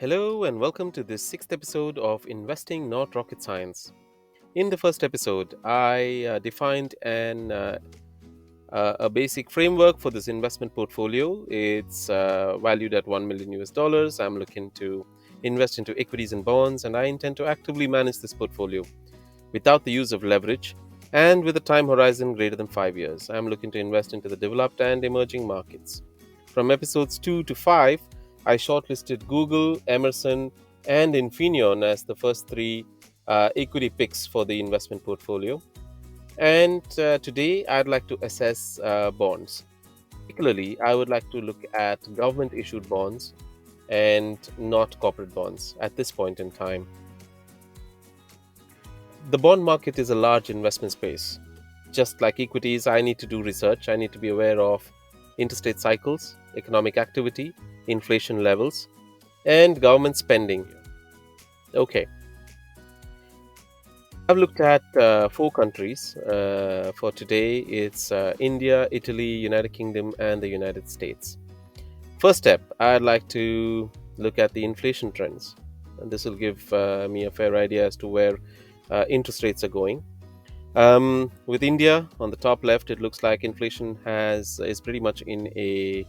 Hello and welcome to this sixth episode of Investing Not Rocket Science. In the first episode, I defined a basic framework for this investment portfolio. It's valued at 1 million US dollars. I'm looking to invest into equities and bonds, and I intend to actively manage this portfolio without the use of leverage and with a time horizon greater than 5 years. I'm looking to invest into the developed and emerging markets. From episodes 2 to 5, I shortlisted Google, Emerson, and Infineon as the first three equity picks for the investment portfolio. And today, I'd like to assess bonds. Particularly, I would like to look at government issued bonds and not corporate bonds at this point in time. The bond market is a large investment space. Just like equities, I need to do research. I need to be aware of interstate cycles, economic activity, inflation levels, and government spending. Okay, I've looked at four countries for today. It's India, Italy, United Kingdom, and the United States. First step, I'd like to look at the inflation trends. And this will give me a fair idea as to where interest rates are going. With India on the top left, it looks like inflation is pretty much in a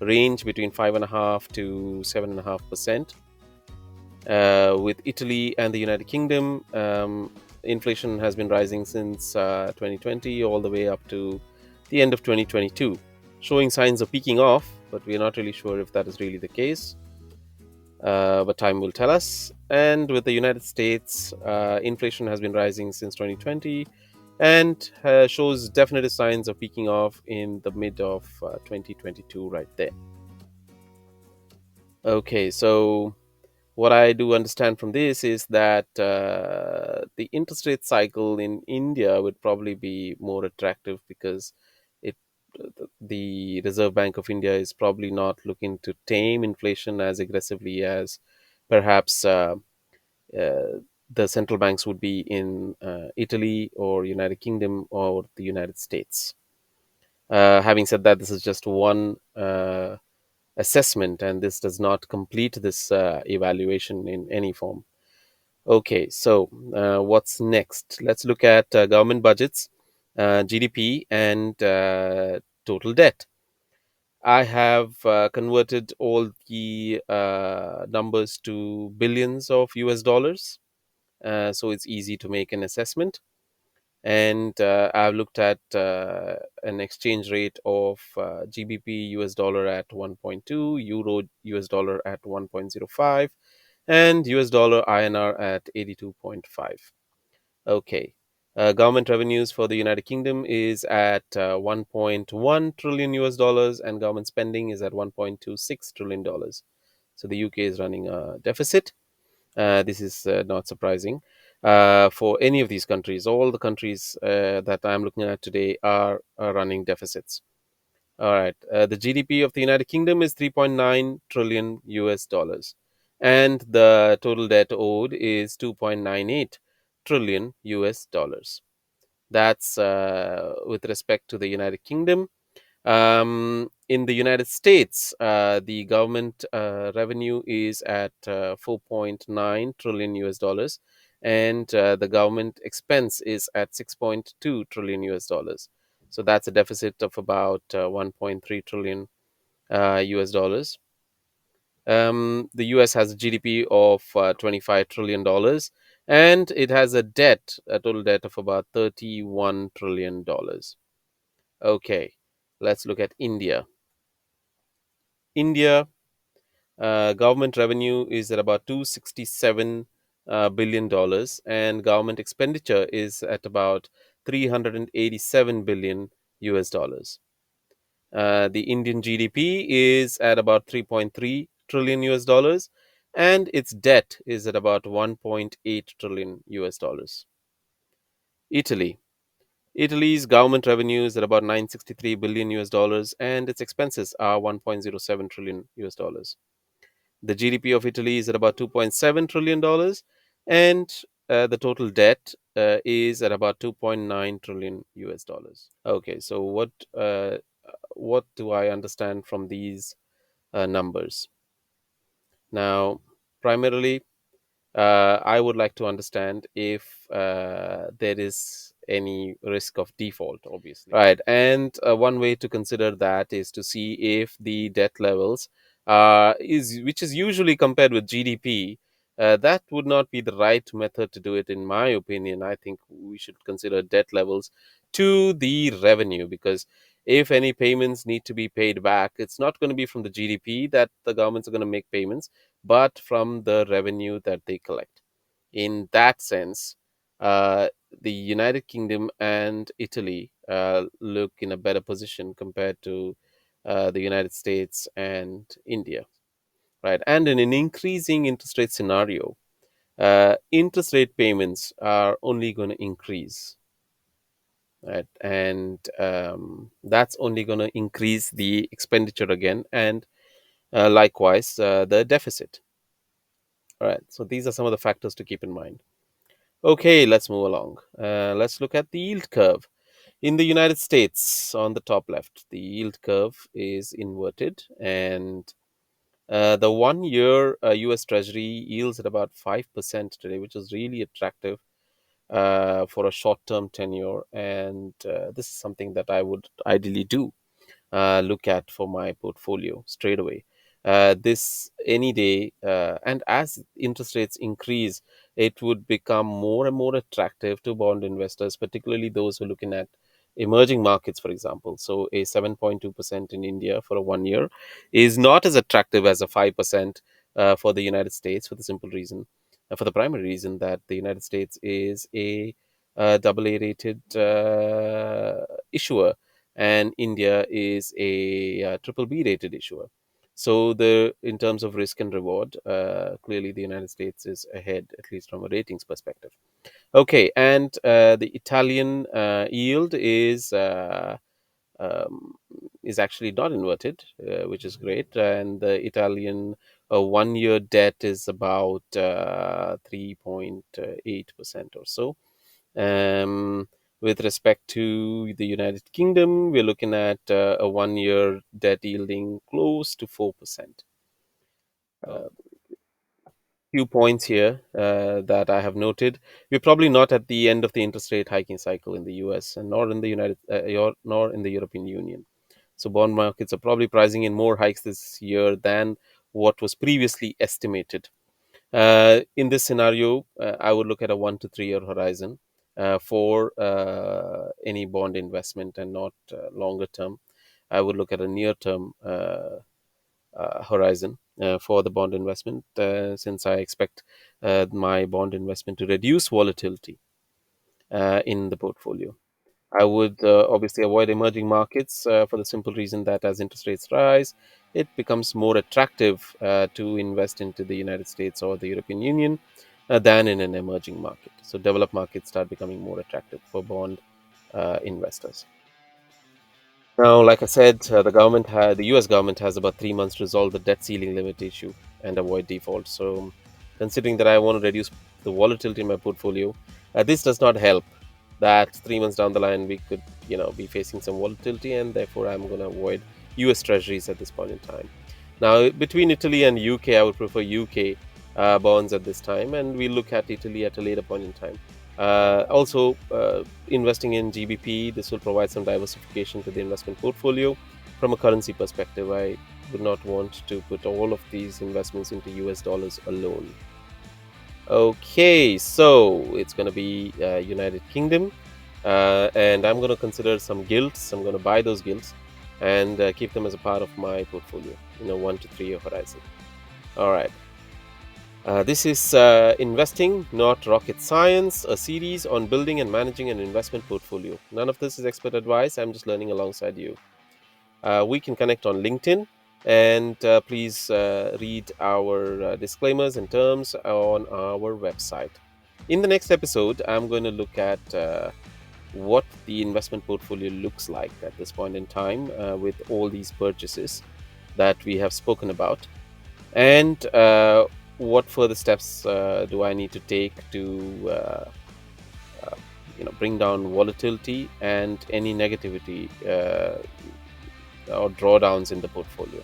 range between 5.5 to 7.5%. With Italy and the United Kingdom, inflation has been rising since 2020 all the way up to the end of 2022, showing signs of peaking off, but we're not really sure if that is really the case. But time will tell us. And with the United States, inflation has been rising since 2020 and shows definitive signs of peaking off in the mid of 2022, right there. Okay, so what I do understand from this is that the interest rate cycle in India would probably be more attractive because it the Reserve Bank of India is probably not looking to tame inflation as aggressively as perhaps uh, the central banks would be in Italy or United Kingdom or the United States. Having said that, this is just one assessment, and this does not complete this evaluation in any form. Okay, so what's next? Let's look at government budgets, GDP, and total debt. I have converted all the numbers to billions of US dollars, so it's easy to make an assessment. And I've looked at an exchange rate of GBP US dollar at 1.2, Euro US dollar at 1.05, and US dollar INR at 82.5. Okay. Government revenues for the United Kingdom is at 1.1 trillion US dollars, and government spending is at 1.26 trillion dollars. So the UK is running a deficit. This is not surprising for any of these countries. All the countries that I'm looking at today are running deficits. All right. The GDP of the United Kingdom is 3.9 trillion US dollars, and the total debt owed is 2.98 trillion US dollars. That's with respect to the United Kingdom. In the United States, the government revenue is at 4.9 trillion US dollars, and the government expense is at 6.2 trillion US dollars. So that's a deficit of about 1.3 trillion US dollars. The US has a GDP of $25 trillion dollars, and it has a total debt of about $31 trillion dollars. Okay, let's look at India. India government revenue is at about 267 billion dollars, and government expenditure is at about 387 billion US dollars. The Indian GDP is at about 3.3 trillion US dollars, and its debt is at about 1.8 trillion US dollars. Italy. Italy's government revenue is at about 963 billion US dollars, and its expenses are 1.07 trillion US dollars. The GDP of Italy is at about 2.7 trillion dollars, and the total debt is at about 2.9 trillion US dollars. Okay, so what do I understand from these numbers? Now, Primarily, I would like to understand if there is any risk of default, obviously. Right. And one way to consider that is to see if the debt levels which is usually compared with GDP. That would not be the right method to do it, in my opinion. I think we should consider debt levels to the revenue, because if any payments need to be paid back, it's not going to be from the GDP that the governments are going to make payments, but from the revenue that they collect. In that sense, uh, the United Kingdom and Italy look in a better position compared to the United States and India, right? And in an increasing interest rate scenario, interest rate payments are only going to increase, right? And that's only going to increase the expenditure again, and likewise the deficit. All right. So these are some of the factors to keep in mind. Okay, let's move along. Let's look at the yield curve. In the United States, on the top left, the yield curve is inverted, and the 1 year US Treasury yields at about 5% today, which is really attractive for a short term tenure. And this is something that I would ideally do look at for my portfolio straight away. This any day, and as interest rates increase, it would become more and more attractive to bond investors, particularly those who are looking at emerging markets, for example. So, a 7.2% in India for a 1 year is not as attractive as a 5% for the United States, for the simple reason, for the primary reason that the United States is a double A rated issuer, and India is a triple B rated issuer. So the in terms of risk and reward, clearly the United States is ahead, at least from a ratings perspective. Okay, and the Italian yield um, is actually not inverted, which is great, and the Italian 1 year debt is about 3.8% or so. um, with respect to the United Kingdom, we're looking at a 1 year debt yielding close to 4%. Few points here that I have noted. We're probably not at the end of the interest rate hiking cycle in the US, and nor in the nor in the European Union. So bond markets are probably pricing in more hikes this year than what was previously estimated. In this scenario, I would look at a 1 to 3 year horizon for any bond investment, and not longer term. I would look at a near term horizon for the bond investment, since I expect my bond investment to reduce volatility in the portfolio. I would obviously avoid emerging markets for the simple reason that as interest rates rise, it becomes more attractive to invest into the United States or the European Union than in an emerging market. So, developed markets start becoming more attractive for bond investors. Now, like I said, the U.S. government has about 3 months to resolve the debt ceiling limit issue and avoid default. So, considering that I want to reduce the volatility in my portfolio, this does not help. That 3 months down the line, we could, be facing some volatility, and therefore I'm going to avoid U.S. Treasuries at this point in time. Now, between Italy and UK, I would prefer UK bonds at this time, and we'll look at Italy at a later point in time. Also, investing in GBP, this will provide some diversification to the investment portfolio. From a currency perspective, I would not want to put all of these investments into US dollars alone. Okay, so it's going to be United Kingdom, and I'm going to consider some gilts. I'm going to buy those gilts and keep them as a part of my portfolio in a 1 to 3 year horizon. All right. This is Investing, Not Rocket Science, a series on building and managing an investment portfolio. None of this is expert advice. I'm just learning alongside you. We can connect on LinkedIn, and please read our disclaimers and terms on our website. In the next episode, I'm going to look at what the investment portfolio looks like at this point in time with all these purchases that we have spoken about, and what further steps do I need to take to bring down volatility and any negativity or drawdowns in the portfolio.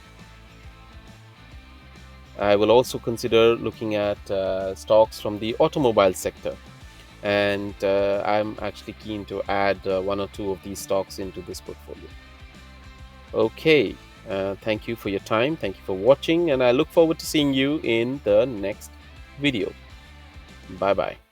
I will also consider looking at stocks from the automobile sector, and I'm actually keen to add one or two of these stocks into this portfolio. Okay, thank you for your time. Thank you for watching, and I look forward to seeing you in the next video. Bye bye.